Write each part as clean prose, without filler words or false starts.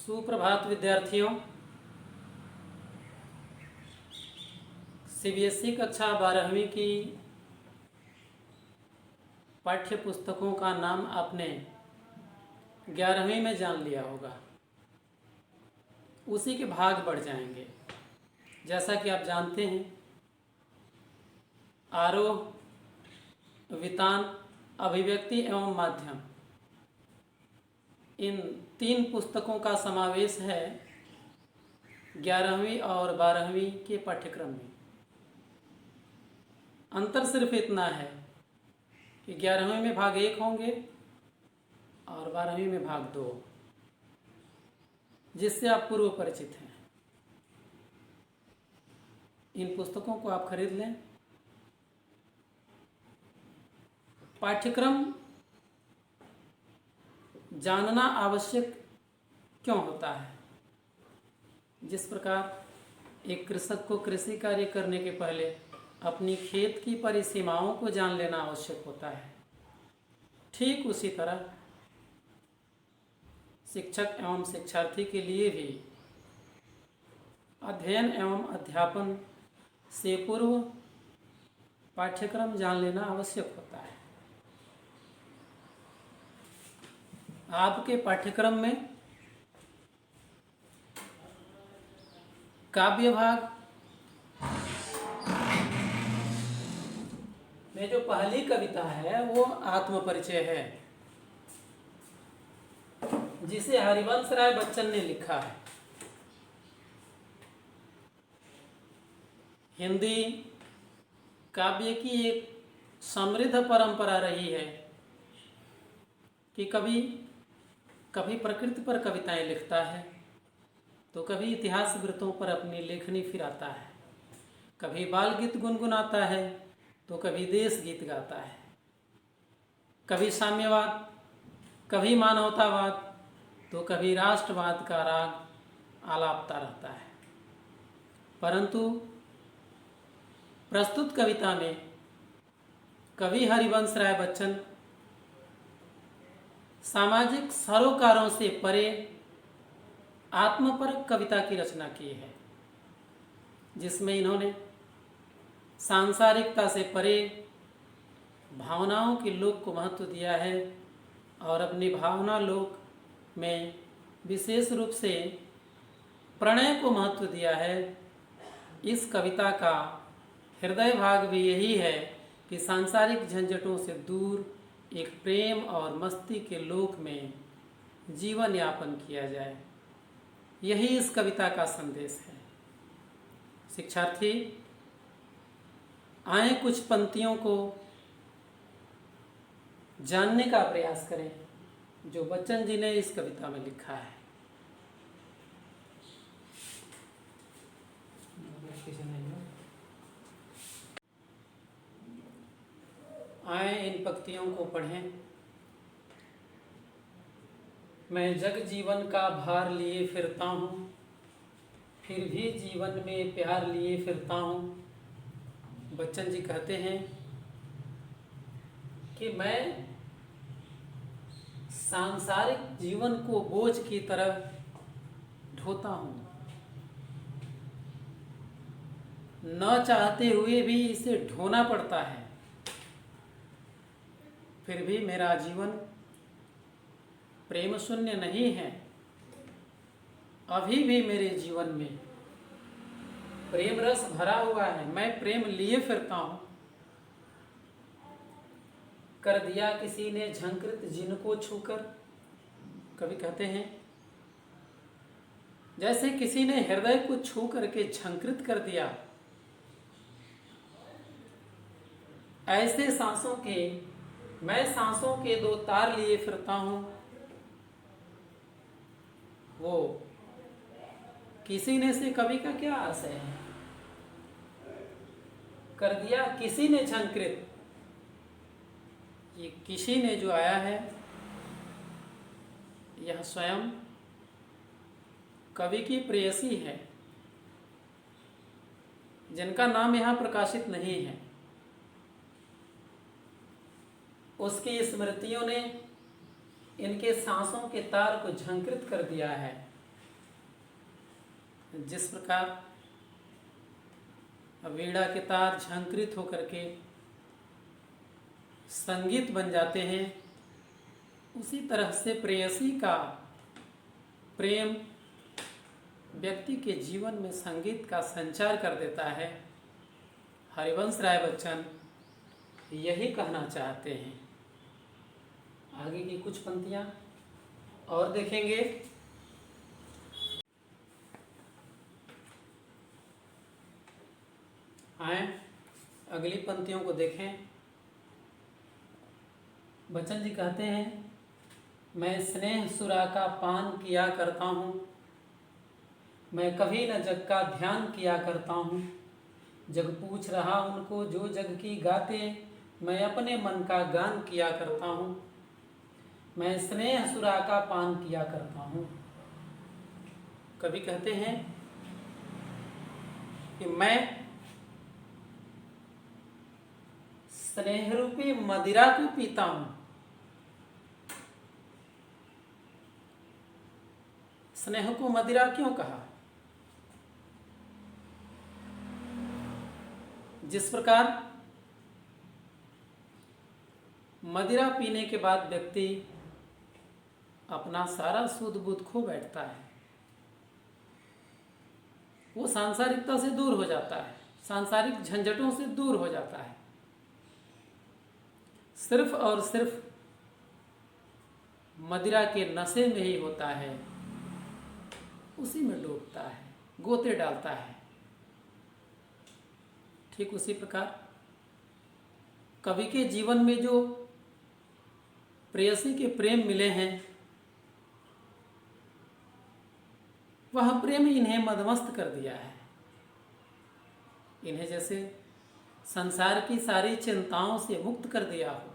सुप्रभात विद्यार्थियों। सीबीएसई कक्षा 12वीं की पाठ्य पुस्तकों का नाम आपने 11वीं में जान लिया होगा। उसी के भाग बढ़ जाएंगे। जैसा कि आप जानते हैं, आरोह, वितान, अभिव्यक्ति एवं माध्यम, इन 3 पुस्तकों का समावेश है 11वीं और 12वीं के पाठ्यक्रम में। अंतर सिर्फ इतना है कि 11वीं में भाग 1 होंगे और 12वीं में भाग 2, जिससे आप पूर्व परिचित हैं। इन पुस्तकों को आप खरीद लें। पाठ्यक्रम जानना आवश्यक क्यों होता है? जिस प्रकार एक कृषक को कृषि कार्य करने के पहले अपनी खेत की परिसीमाओं को जान लेना आवश्यक होता है, ठीक उसी तरह शिक्षक एवं शिक्षार्थी के लिए भी अध्ययन एवं अध्यापन से पूर्व पाठ्यक्रम जान लेना आवश्यक होता है। आपके पाठ्यक्रम में काव्य भाग में जो पहली कविता है वो आत्मपरिचय है, जिसे हरिवंश राय बच्चन ने लिखा है। हिंदी काव्य की एक समृद्ध परंपरा रही है कि कभी कभी प्रकृति पर कविताएं लिखता है, तो कभी इतिहास वृत्तों पर अपनी लेखनी फिराता है, कभी बाल गीत गुनगुनाता है, तो कभी देश गीत गाता है, कभी साम्यवाद, कभी मानवतावाद, तो कभी राष्ट्रवाद का राग आलापता रहता है। परंतु प्रस्तुत कविता में कवि हरिवंश राय बच्चन सामाजिक सरोकारों से परे आत्मपरक कविता की रचना की है, जिसमें इन्होंने सांसारिकता से परे भावनाओं के लोक को महत्व दिया है और अपनी भावना लोक में विशेष रूप से प्रणय को महत्व दिया है। इस कविता का हृदय भाग भी यही है कि सांसारिक झंझटों से दूर एक प्रेम और मस्ती के लोक में जीवन यापन किया जाए। यही इस कविता का संदेश है। शिक्षार्थी, आए कुछ पंक्तियों को जानने का प्रयास करें जो बच्चन जी ने इस कविता में लिखा है। आए इन पंक्तियों को पढ़ें। मैं जग जीवन का भार लिए फिरता हूँ, फिर भी जीवन में प्यार लिए फिरता हूँ। बच्चन जी कहते हैं कि मैं सांसारिक जीवन को बोझ की तरह ढोता हूँ, न चाहते हुए भी इसे ढोना पड़ता है। फिर भी मेरा जीवन प्रेम शून्य नहीं है। अभी भी मेरे जीवन में प्रेम रस भरा हुआ है। मैं प्रेम लिए फिरता हूँ। कर दिया किसी ने झंकृत जिनको छूकर, कवि कहते हैं जैसे किसी ने हृदय को छू करके झंकृत कर दिया, ऐसे मैं सांसों के 2 तार लिए फिरता हूँ। वो किसी ने से कवि का क्या आशय है? कर दिया किसी ने झंकृत, ये किसी ने जो आया है यह स्वयं कवि की प्रेयसी है, जिनका नाम यहाँ प्रकाशित नहीं है। उसकी स्मृतियों ने इनके सांसों के तार को झंकृत कर दिया है। जिस प्रकार वीणा के तार झंकृत होकर के संगीत बन जाते हैं, उसी तरह से प्रेयसी का प्रेम व्यक्ति के जीवन में संगीत का संचार कर देता है। हरिवंश राय बच्चन यही कहना चाहते हैं। आगे की कुछ पंक्तियां और देखेंगे। आए अगली पंक्तियों को देखें। बच्चन जी कहते हैं, मैं स्नेह सुरा का पान किया करता हूँ, मैं कभी न जग का ध्यान किया करता हूँ। जग पूछ रहा उनको जो जग की गाते, मैं अपने मन का गान किया करता हूँ। मैं स्नेह सुरा का पान किया करता हूँ। कवि कहते हैं कि मैं स्नेह रूपी मदिरा को पीता हूँ। स्नेह को मदिरा क्यों कहा? जिस प्रकार मदिरा पीने के बाद व्यक्ति अपना सारा सूध बूध खो बैठता है, वो सांसारिकता से दूर हो जाता है, सांसारिक झंझटों से दूर हो जाता है, सिर्फ और सिर्फ मदिरा के नशे में ही होता है, उसी में डूबता है, गोते डालता है। ठीक उसी प्रकार कवि के जीवन में जो प्रेयसी के प्रेम मिले हैं, वह प्रेम इन्हें मदमस्त कर दिया है। इन्हें जैसे संसार की सारी चिंताओं से मुक्त कर दिया हो।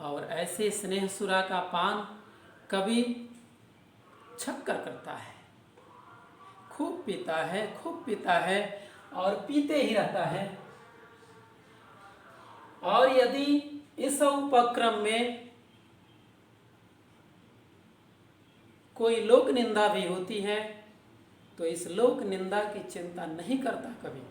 और ऐसे स्नेह सुरा का पान कवि छक कर करता है, खूब पीता है और पीते ही रहता है। और यदि इस उपक्रम में कोई लोक निंदा भी होती है तो इस लोक निंदा की चिंता नहीं करता कभी।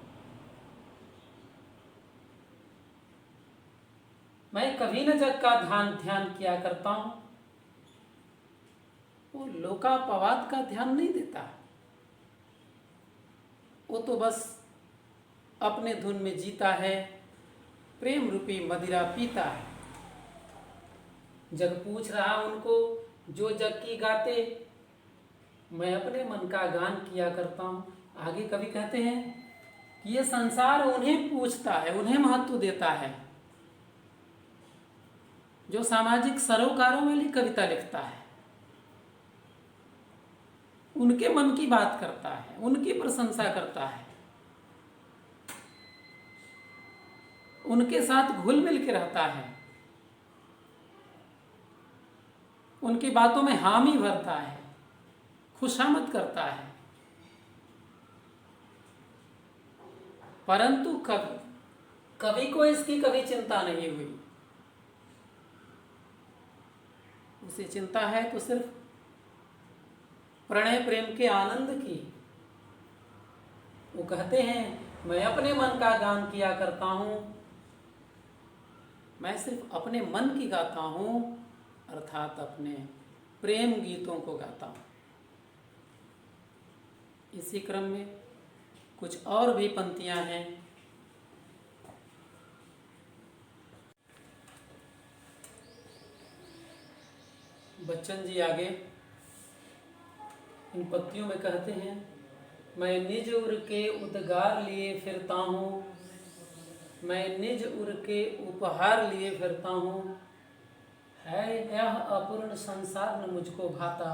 मैं कभी न जग का ध्यान किया करता हूं, वो लोकापवाद का ध्यान नहीं देता, वो तो बस अपने धुन में जीता है, प्रेम रूपी मदिरा पीता है। जग पूछ रहा उनको जो जग की गाते, मैं अपने मन का गान किया करता हूँ। आगे कवि कहते हैं कि ये संसार उन्हें पूछता है, उन्हें महत्व देता है जो सामाजिक सरोकारों वाली कविता लिखता है, उनके मन की बात करता है, उनकी प्रशंसा करता है, उनके साथ घुल मिल के रहता है, उनकी बातों में हामी भरता है, खुशामद करता है। परंतु कवि को इसकी कभी चिंता नहीं हुई। उसे चिंता है तो सिर्फ प्रणय प्रेम के आनंद की। वो कहते हैं मैं अपने मन का गान किया करता हूँ, मैं सिर्फ अपने मन की गाता हूँ, अर्थात अपने प्रेम गीतों को गाता हूँ। इसी क्रम में कुछ और भी पंक्तियाँ हैं। बच्चन जी आगे इन पंक्तियों में कहते हैं, मैं निज उर के उद्गार लिए फिरता हूँ, मैं निज उर के उपहार लिए फिरता हूँ। है यह अपूर्ण संसार न मुझको भाता,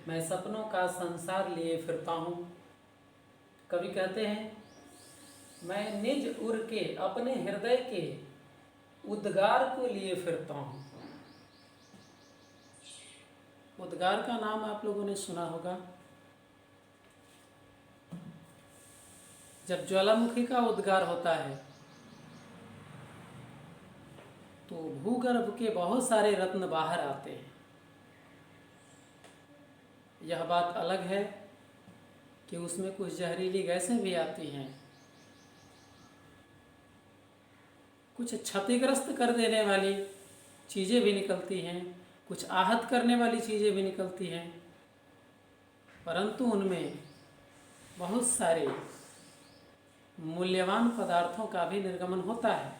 मैं सपनों का संसार लिए फिरता हूँ। कवि कहते हैं मैं निज उर के, अपने हृदय के उद्गार को लिए फिरता हूँ। उद्गार का नाम आप लोगों ने सुना होगा। जब ज्वालामुखी का उद्गार होता है तो भूगर्भ के बहुत सारे रत्न बाहर आते हैं। यह बात अलग है कि उसमें कुछ जहरीली गैसें भी आती हैं, कुछ क्षतिग्रस्त कर देने वाली चीज़ें भी निकलती हैं, कुछ आहत करने वाली चीज़ें भी निकलती हैं, परंतु उनमें बहुत सारे मूल्यवान पदार्थों का भी निर्गमन होता है।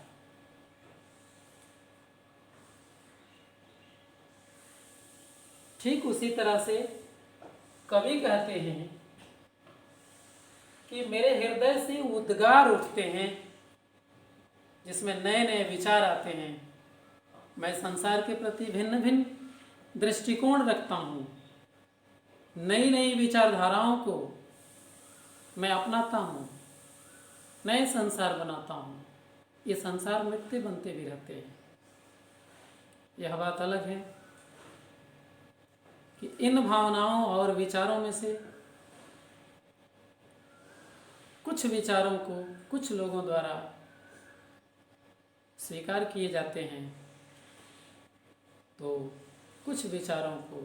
ठीक उसी तरह से कवि कहते हैं कि मेरे हृदय से उद्गार उठते हैं जिसमें नए नए विचार आते हैं। मैं संसार के प्रति भिन्न भिन्न दृष्टिकोण रखता हूँ, नई नई विचारधाराओं को मैं अपनाता हूँ, नए संसार बनाता हूँ। ये संसार मिटते बनते भी रहते हैं। यह बात अलग है कि इन भावनाओं और विचारों में से कुछ विचारों को कुछ लोगों द्वारा स्वीकार किए जाते हैं, तो कुछ विचारों को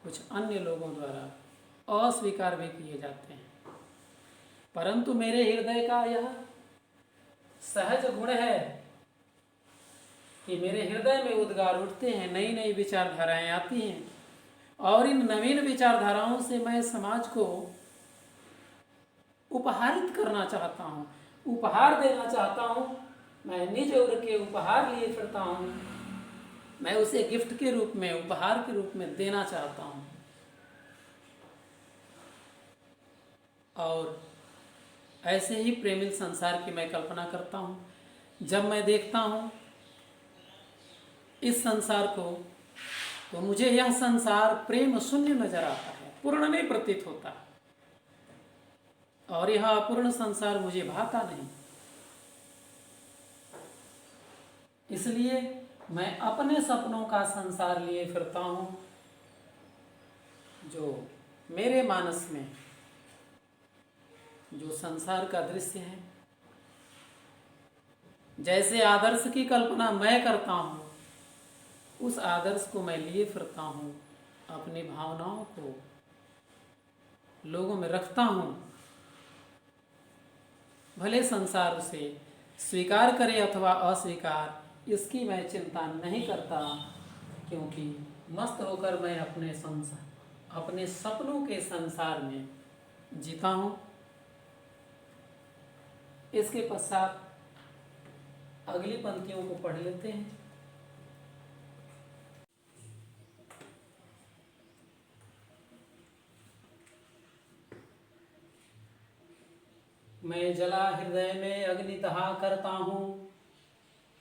कुछ अन्य लोगों द्वारा अस्वीकार भी किए जाते हैं। परंतु मेरे हृदय का यह सहज गुण है कि मेरे हृदय में उद्गार उठते हैं, नई नई विचारधाराएं आती हैं, और इन नवीन विचारधाराओं से मैं समाज को उपहारित करना चाहता हूँ, उपहार देना चाहता हूँ। मैं निज उर के उपहार लिए फिरता हूँ, मैं उसे गिफ्ट के रूप में, उपहार के रूप में देना चाहता हूँ। और ऐसे ही प्रेमिल संसार की मैं कल्पना करता हूँ। जब मैं देखता हूँ इस संसार को, तो मुझे यह संसार प्रेम शून्य नजर आता है, पूर्ण नहीं प्रतीत होता, और यह अपूर्ण संसार मुझे भाता नहीं। इसलिए मैं अपने सपनों का संसार लिए फिरता हूँ, जो मेरे मानस में जो संसार का दृश्य है, जैसे आदर्श की कल्पना मैं करता हूँ, उस आदर्श को मैं लिए फिरता हूँ, अपनी भावनाओं को लोगों में रखता हूँ। भले संसार उसे स्वीकार करे अथवा अस्वीकार, इसकी मैं चिंता नहीं करता, क्योंकि मस्त होकर मैं अपने सपनों के संसार में जीता हूँ। इसके पश्चात अगली पंक्तियों को पढ़ लेते हैं। मैं जला हृदय में अग्नि दहा करता हूँ,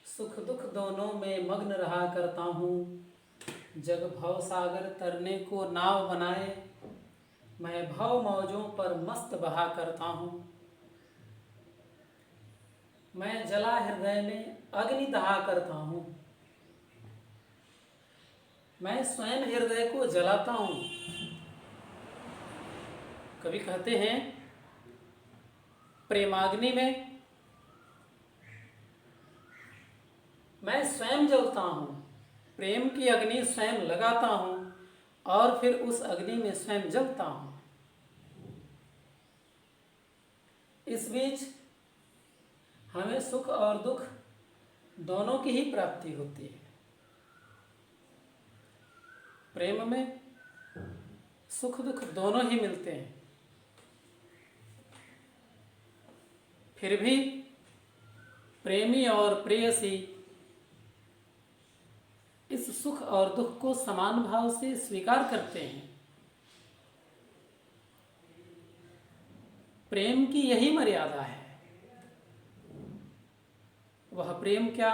सुख दुख दोनों में मग्न रहा करता हूँ। जग भव सागर तरने को नाव बनाए, मैं भव मौजों पर मस्त बहा करता हूँ। मैं जला हृदय में अग्नि दहा करता हूँ, मैं स्वयं हृदय को जलाता हूँ। कवि कहते हैं प्रेमाग्नि में मैं स्वयं जलता हूँ, प्रेम की अग्नि स्वयं लगाता हूँ और फिर उस अग्नि में स्वयं जलता हूँ। इस बीच हमें सुख और दुख दोनों की ही प्राप्ति होती है। प्रेम में सुख दुख दोनों ही मिलते हैं, फिर भी प्रेमी और प्रेयसी इस सुख और दुख को समान भाव से स्वीकार करते हैं। प्रेम की यही मर्यादा है। वह प्रेम क्या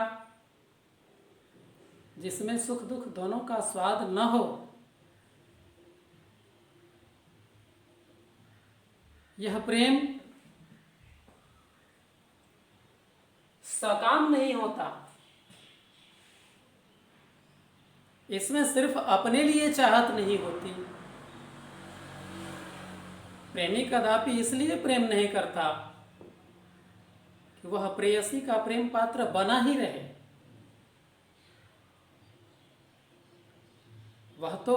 जिसमें सुख दुख दोनों का स्वाद न हो। यह प्रेम सकाम नहीं होता, इसमें सिर्फ अपने लिए चाहत नहीं होती। प्रेमी कदापि इसलिए प्रेम नहीं करता कि वह प्रेयसी का प्रेम पात्र बना ही रहे। वह तो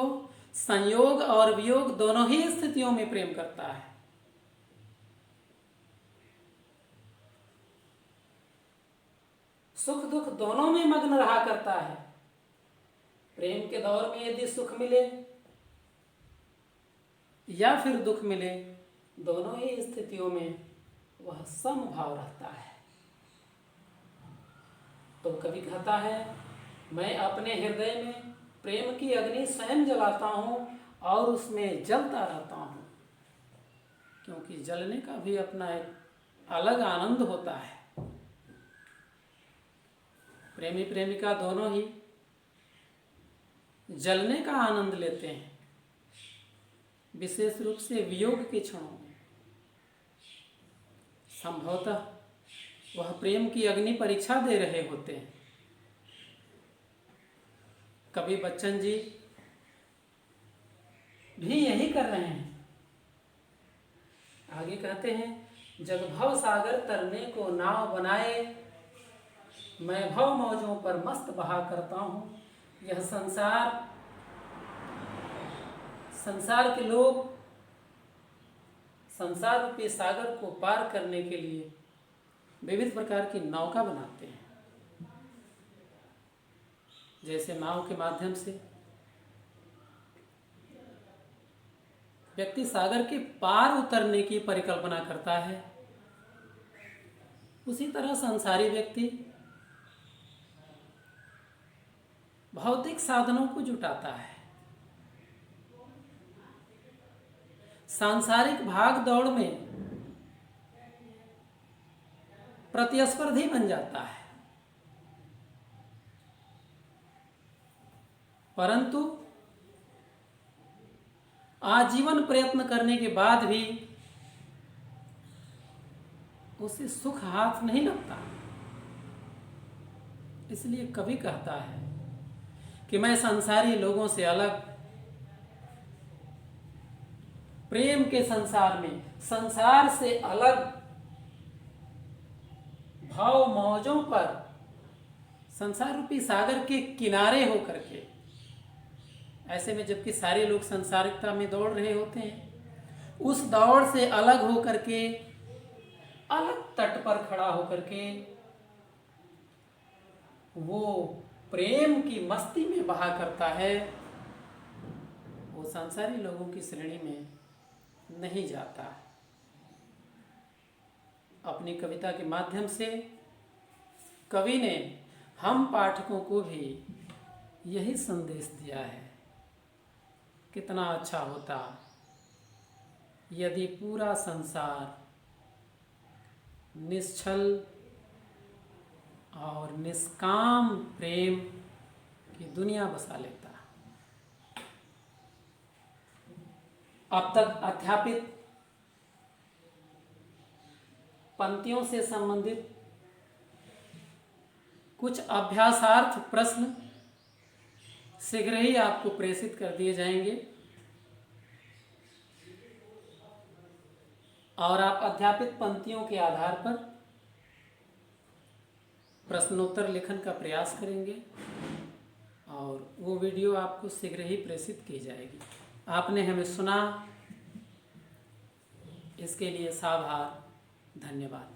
संयोग और वियोग दोनों ही स्थितियों में प्रेम करता है। सुख दुख दोनों में मग्न रहा करता है। प्रेम के दौर में यदि सुख मिले या फिर दुख मिले, दोनों ही स्थितियों में वह समभाव रहता है। तो कवि कहता है, मैं अपने हृदय में प्रेम की अग्नि स्वयं जलाता हूँ और उसमें जलता रहता हूँ, क्योंकि जलने का भी अपना एक अलग आनंद होता है। प्रेमी प्रेमिका दोनों ही जलने का आनंद लेते हैं, विशेष रूप से वियोग के क्षणों में। संभवतः वह प्रेम की अग्नि परीक्षा दे रहे होते हैं। कवि बच्चन जी भी यही कर रहे हैं। आगे कहते हैं, जग भव सागर तरने को नाव बनाए, मैं भव मौजों पर मस्त बहा करता हूँ। यह संसार के लोग संसार रूपी सागर को पार करने के लिए विविध प्रकार की नौका बनाते हैं। जैसे नाव के माध्यम से व्यक्ति सागर के पार उतरने की परिकल्पना करता है, उसी तरह संसारी व्यक्ति भौतिक साधनों को जुटाता है, सांसारिक भाग दौड़ में प्रतिस्पर्धी बन जाता है। परंतु आजीवन प्रयत्न करने के बाद भी उसे सुख हाथ नहीं लगता। इसलिए कवि कहता है कि मैं संसारी लोगों से अलग प्रेम के संसार में, संसार से अलग भाव मौजों पर, संसार रूपी सागर के किनारे होकर के, ऐसे में जबकि सारे लोग संसारिकता में दौड़ रहे होते हैं, उस दौड़ से अलग होकर के, अलग तट पर खड़ा होकर के वो प्रेम की मस्ती में बहा करता है। वो संसारी लोगों की श्रेणी में नहीं जाता। अपनी कविता के माध्यम से कवि ने हम पाठकों को भी यही संदेश दिया है। कितना अच्छा होता यदि पूरा संसार निश्चल और निष्काम प्रेम की दुनिया बसा लेता। अब तक अध्यापित पंक्तियों से संबंधित कुछ अभ्यासार्थ प्रश्न शीघ्र ही आपको प्रेषित कर दिए जाएंगे और आप अध्यापित पंक्तियों के आधार पर प्रश्नोत्तर लेखन का प्रयास करेंगे और वो वीडियो आपको शीघ्र ही प्रेषित की जाएगी। आपने हमें सुना, इसके लिए साभार, धन्यवाद।